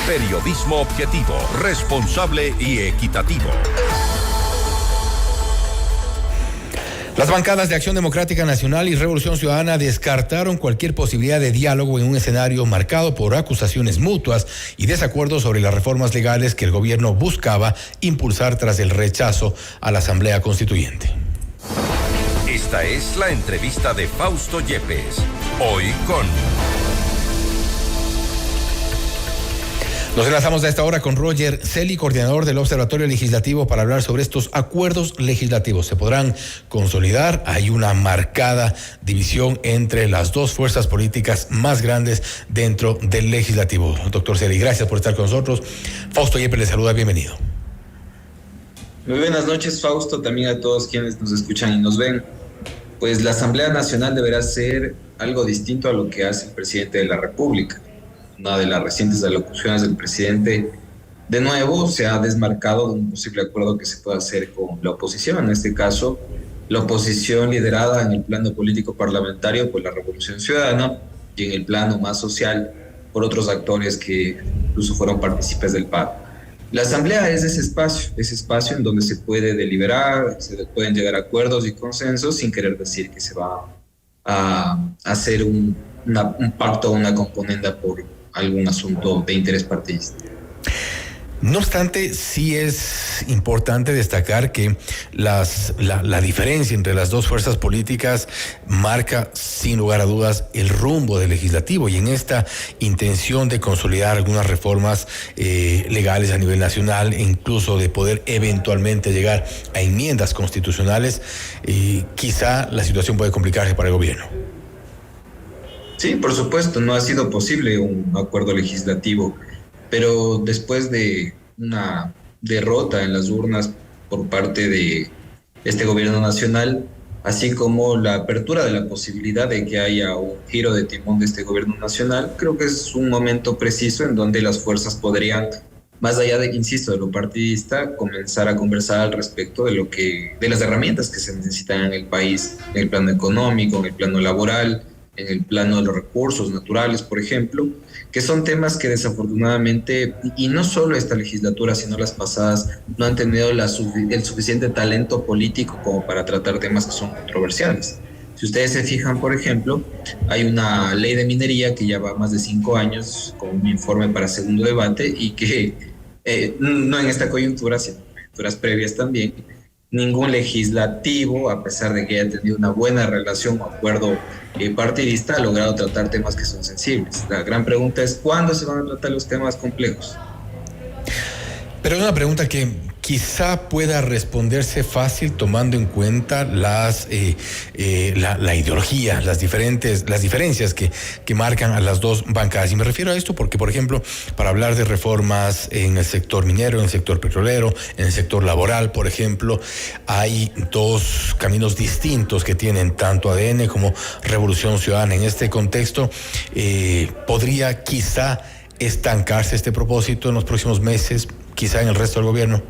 Periodismo objetivo, responsable y equitativo. Las bancadas de Acción Democrática Nacional y Revolución Ciudadana descartaron cualquier posibilidad de diálogo en un escenario marcado por acusaciones mutuas y desacuerdos sobre las reformas legales que el gobierno buscaba impulsar tras el rechazo a la Asamblea Constituyente. Esta es la entrevista de Fausto Yepes, hoy con... Nos enlazamos a esta hora con Roger Celi, coordinador del Observatorio Legislativo, para hablar sobre estos acuerdos legislativos. ¿Se podrán consolidar? Hay una marcada división entre las dos fuerzas políticas más grandes dentro del legislativo. Doctor Celi, gracias por estar con nosotros. Fausto Yepes le saluda, bienvenido. Muy buenas noches, Fausto, también a todos quienes nos escuchan y nos ven. Pues la Asamblea Nacional deberá ser algo distinto a lo que hace el presidente de la República. Una de las recientes alocuciones del presidente, de nuevo, se ha desmarcado de un posible acuerdo que se pueda hacer con la oposición. En este caso, la oposición liderada en el plano político parlamentario por la Revolución Ciudadana y en el plano más social por otros actores que incluso fueron partícipes del paro. La Asamblea es ese espacio en donde se puede deliberar, se pueden llegar a acuerdos y consensos sin querer decir que se va a hacer un pacto o una componenda por algún asunto de interés partidista. No obstante, sí es importante destacar que la diferencia entre las dos fuerzas políticas marca sin lugar a dudas el rumbo del legislativo, y en esta intención de consolidar algunas reformas legales a nivel nacional e incluso de poder eventualmente llegar a enmiendas constitucionales, quizá la situación puede complicarse para el gobierno. Sí, por supuesto, no ha sido posible un acuerdo legislativo, pero después de una derrota en las urnas por parte de este gobierno nacional, así como la apertura de la posibilidad de que haya un giro de timón de este gobierno nacional, creo que es un momento preciso en donde las fuerzas podrían, más allá de, insisto, de lo partidista, comenzar a conversar al respecto de las herramientas que se necesitan en el país, en el plano económico, en el plano laboral, en el plano de los recursos naturales, por ejemplo, que son temas que desafortunadamente, y no solo esta legislatura, sino las pasadas, no han tenido el suficiente talento político como para tratar temas que son controversiales. Si ustedes se fijan, por ejemplo, hay una ley de minería que ya va más de 5 años con un informe para segundo debate y que, no en esta coyuntura, sino en coyunturas previas también, ningún legislativo, a pesar de que haya tenido una buena relación o acuerdo partidista, ha logrado tratar temas que son sensibles. La gran pregunta es, ¿cuándo se van a tratar los temas complejos? Pero es una pregunta que quizá pueda responderse fácil tomando en cuenta la ideología, las diferencias que marcan a las dos bancadas. Y me refiero a esto porque, por ejemplo, para hablar de reformas en el sector minero, en el sector petrolero, en el sector laboral, por ejemplo, hay dos caminos distintos que tienen tanto ADN como Revolución Ciudadana. En este contexto, ¿podría quizá estancarse este propósito en los próximos meses, quizá en el resto del gobierno?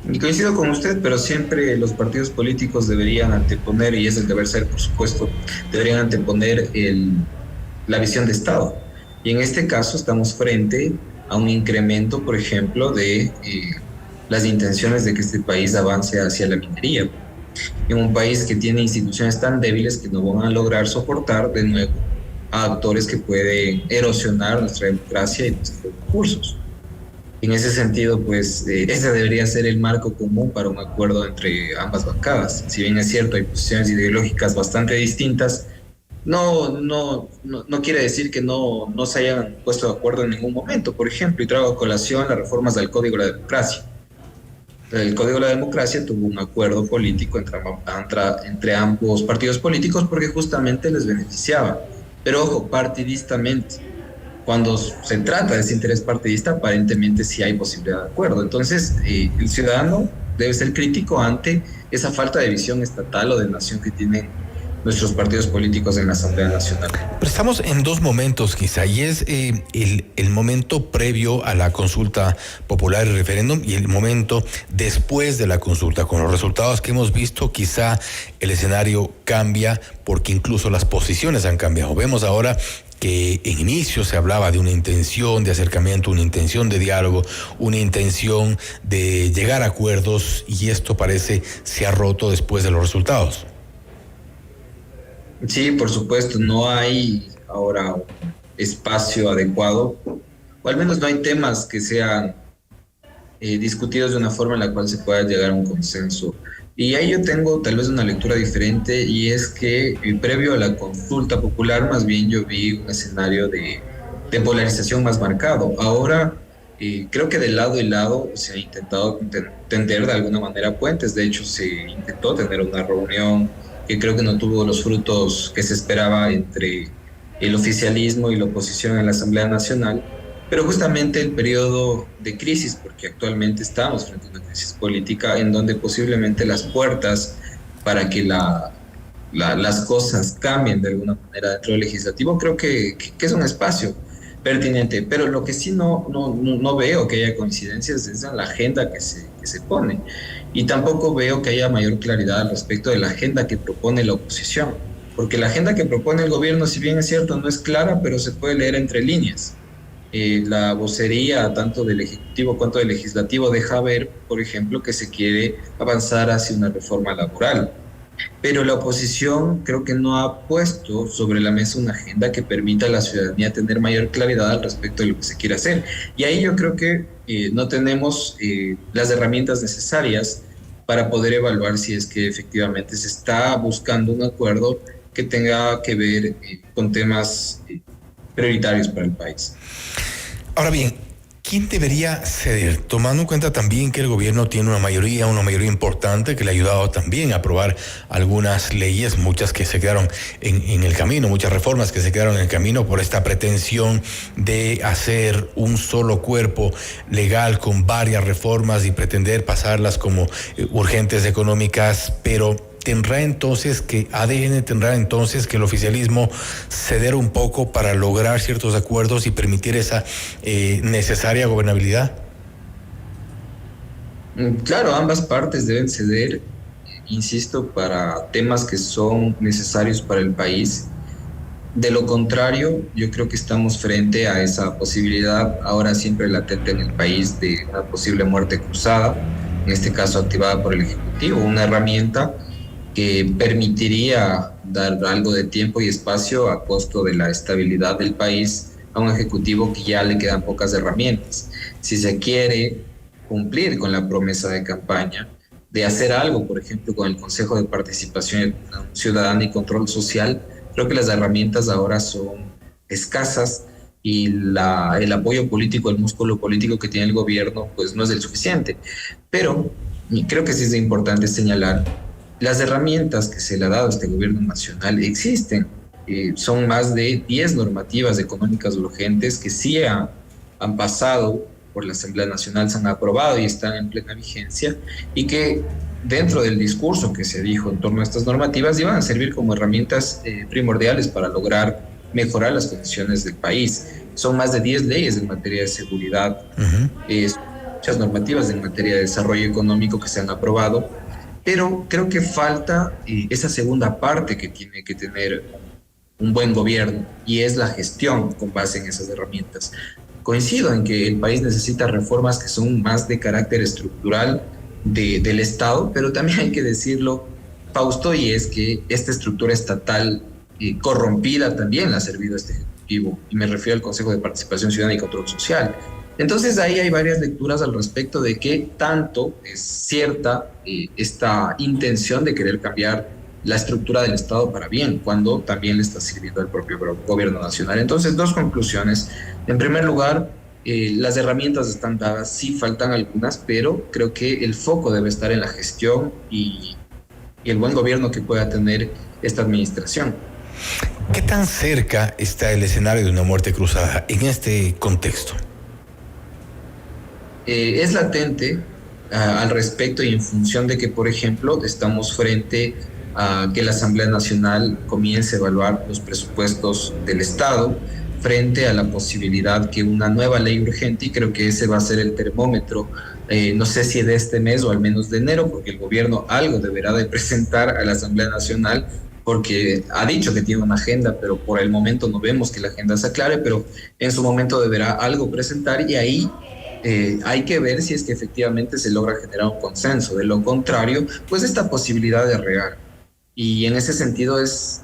Y coincido con usted, pero siempre los partidos políticos deberían anteponer, y es el deber ser, por supuesto, deberían anteponer la visión de Estado. Y en este caso estamos frente a un incremento, por ejemplo, de las intenciones de que este país avance hacia la minería. En un país que tiene instituciones tan débiles que no van a lograr soportar de nuevo a actores que pueden erosionar nuestra democracia y nuestros recursos. En ese sentido, pues, ese debería ser el marco común para un acuerdo entre ambas bancadas. Si bien es cierto, hay posiciones ideológicas bastante distintas, no quiere decir que no se hayan puesto de acuerdo en ningún momento. Por ejemplo, y traigo a colación las reformas del Código de la Democracia. El Código de la Democracia tuvo un acuerdo político entre ambos partidos políticos porque justamente les beneficiaba. Pero ojo, partidistamente. Cuando se trata de ese interés partidista, aparentemente sí hay posibilidad de acuerdo. Entonces, el ciudadano debe ser crítico ante esa falta de visión estatal o de nación que tienen nuestros partidos políticos en la Asamblea Nacional. Pero estamos en dos momentos quizá, y es el momento previo a la consulta popular y referéndum y el momento después de la consulta. Con los resultados que hemos visto, quizá el escenario cambia porque incluso las posiciones han cambiado. Vemos ahora que en inicio se hablaba de una intención de acercamiento, una intención de diálogo, una intención de llegar a acuerdos, y esto parece se ha roto después de los resultados. Sí, por supuesto, no hay ahora un espacio adecuado, o al menos no hay temas que sean discutidos de una forma en la cual se pueda llegar a un consenso. Y ahí yo tengo tal vez una lectura diferente, y es que previo a la consulta popular más bien yo vi un escenario de polarización más marcado. Ahora creo que de lado y lado se ha intentado tender de alguna manera puentes. De hecho, se intentó tener una reunión que creo que no tuvo los frutos que se esperaba entre el oficialismo y la oposición en la Asamblea Nacional, pero justamente el periodo de crisis, porque actualmente estamos frente a una crisis política en donde posiblemente las puertas para que las cosas cambien de alguna manera dentro del legislativo, creo que es un espacio pertinente. Pero lo que sí no veo que haya coincidencias es en la agenda que se pone, y tampoco veo que haya mayor claridad al respecto de la agenda que propone la oposición, porque la agenda que propone el gobierno, si bien es cierto, no es clara, pero se puede leer entre líneas. La vocería tanto del Ejecutivo cuanto del Legislativo deja ver, por ejemplo, que se quiere avanzar hacia una reforma laboral, pero la oposición creo que no ha puesto sobre la mesa una agenda que permita a la ciudadanía tener mayor claridad al respecto de lo que se quiere hacer. Y ahí yo creo que no tenemos las herramientas necesarias para poder evaluar si es que efectivamente se está buscando un acuerdo que tenga que ver con temas prioritarios para el país. Ahora bien, ¿quién debería ceder? Tomando en cuenta también que el gobierno tiene una mayoría importante que le ha ayudado también a aprobar algunas leyes, muchas que se quedaron en el camino, muchas reformas que se quedaron en el camino por esta pretensión de hacer un solo cuerpo legal con varias reformas y pretender pasarlas como urgentes económicas, pero tendrá entonces que el oficialismo ceder un poco para lograr ciertos acuerdos y permitir esa necesaria gobernabilidad. Claro, ambas partes deben ceder, insisto, para temas que son necesarios para el país. De lo contrario, yo creo que estamos frente a esa posibilidad, ahora siempre latente en el país, de una posible muerte cruzada, en este caso activada por el Ejecutivo, una herramienta que permitiría dar algo de tiempo y espacio a costo de la estabilidad del país a un ejecutivo que ya le quedan pocas herramientas. Si se quiere cumplir con la promesa de campaña de hacer algo, por ejemplo, con el Consejo de Participación Ciudadana y Control Social, creo que las herramientas ahora son escasas, y el apoyo político, el músculo político que tiene el gobierno, pues no es el suficiente. Pero creo que sí es importante señalar, las herramientas que se le ha dado a este gobierno nacional existen. Son más de 10 normativas económicas urgentes que sí han pasado por la Asamblea Nacional, se han aprobado y están en plena vigencia, y que dentro del discurso que se dijo en torno a estas normativas iban a servir como herramientas primordiales para lograr mejorar las condiciones del país. Son más de 10 leyes en materia de seguridad, muchas normativas en materia de desarrollo económico que se han aprobado, pero creo que falta esa segunda parte que tiene que tener un buen gobierno, y es la gestión con base en esas herramientas. Coincido en que el país necesita reformas que son más de carácter estructural del Estado, pero también hay que decirlo, Fausto, y es que esta estructura estatal corrompida también le ha servido a este Ejecutivo, y me refiero al Consejo de Participación Ciudadana y Control Social. Entonces ahí hay varias lecturas al respecto de qué tanto es cierta esta intención de querer cambiar la estructura del Estado para bien, cuando también le está sirviendo al propio gobierno nacional. Entonces, dos conclusiones. En primer lugar, las herramientas están dadas, sí faltan algunas, pero creo que el foco debe estar en la gestión y el buen gobierno que pueda tener esta administración. ¿Qué tan cerca está el escenario de una muerte cruzada en este contexto? Es latente al respecto, y en función de que, por ejemplo, estamos frente a que la Asamblea Nacional comience a evaluar los presupuestos del Estado, frente a la posibilidad que una nueva ley urgente, y creo que ese va a ser el termómetro, no sé si de este mes o al menos de enero, porque el gobierno algo deberá de presentar a la Asamblea Nacional porque ha dicho que tiene una agenda, pero por el momento no vemos que la agenda se aclare, pero en su momento deberá algo presentar y ahí hay que ver si es que efectivamente se logra generar un consenso. De lo contrario, pues esta posibilidad de regar. Y en ese sentido es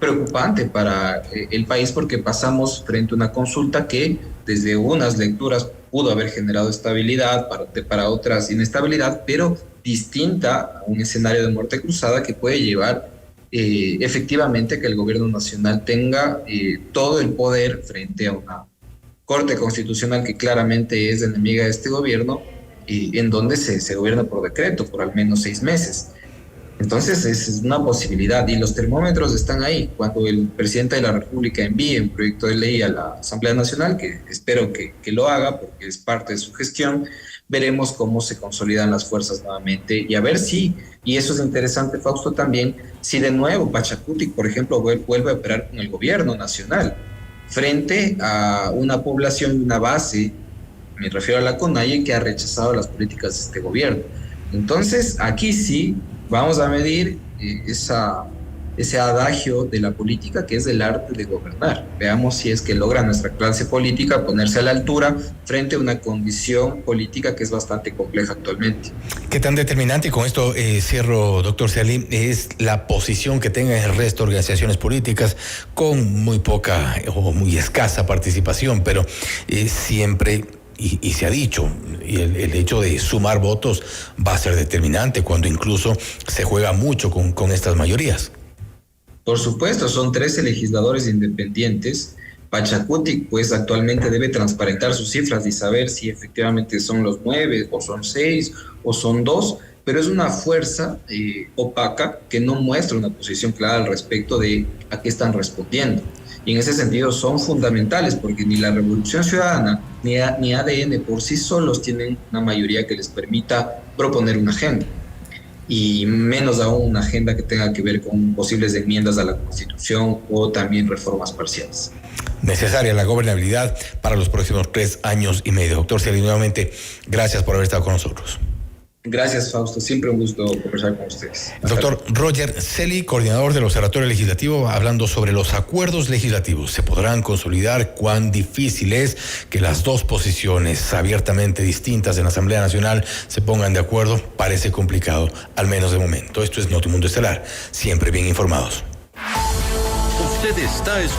preocupante para el país porque pasamos frente a una consulta que desde unas lecturas pudo haber generado estabilidad, para otras inestabilidad, pero distinta a un escenario de muerte cruzada que puede llevar efectivamente que el gobierno nacional tenga todo el poder frente a una Corte Constitucional que claramente es enemiga de este gobierno, en donde se gobierna por decreto por al menos 6 meses. Entonces es una posibilidad y los termómetros están ahí. Cuando el presidente de la República envíe un proyecto de ley a la Asamblea Nacional, que espero que lo haga porque es parte de su gestión, veremos cómo se consolidan las fuerzas nuevamente y a ver si, y eso es interesante, Fausto, también, si de nuevo Pachacutic, por ejemplo, vuelve a operar con el gobierno nacional frente a una población y una base, me refiero a la CONAIE, que ha rechazado las políticas de este gobierno. Entonces, aquí sí vamos a medir ese adagio de la política que es el arte de gobernar. Veamos si es que logra nuestra clase política ponerse a la altura frente a una condición política que es bastante compleja actualmente. ¿Qué tan determinante, y con esto cierro, doctor Celí, es la posición que tengan el resto de organizaciones políticas con muy poca o muy escasa participación, pero siempre... Y se ha dicho, el hecho de sumar votos va a ser determinante cuando incluso se juega mucho con estas mayorías? Por supuesto, son 13 legisladores independientes. Pachacutic, pues actualmente debe transparentar sus cifras y saber si efectivamente son los 9 o son 6 o son 2, pero es una fuerza opaca que no muestra una posición clara al respecto de a qué están respondiendo. Y en ese sentido son fundamentales porque ni la Revolución Ciudadana ni ADN por sí solos tienen una mayoría que les permita proponer una agenda. Y menos aún una agenda que tenga que ver con posibles enmiendas a la Constitución o también reformas parciales. Necesaria la gobernabilidad para los próximos 3 años y medio. Doctor Celí, nuevamente, gracias por haber estado con nosotros. Gracias, Fausto. Siempre un gusto conversar con ustedes. El doctor Roger Celí, coordinador del Observatorio Legislativo, hablando sobre los acuerdos legislativos. ¿Se podrán consolidar? ¿Cuán difícil es que las dos posiciones abiertamente distintas en la Asamblea Nacional se pongan de acuerdo? Parece complicado, al menos de momento. Esto es Notimundo Estelar, siempre bien informados. Usted está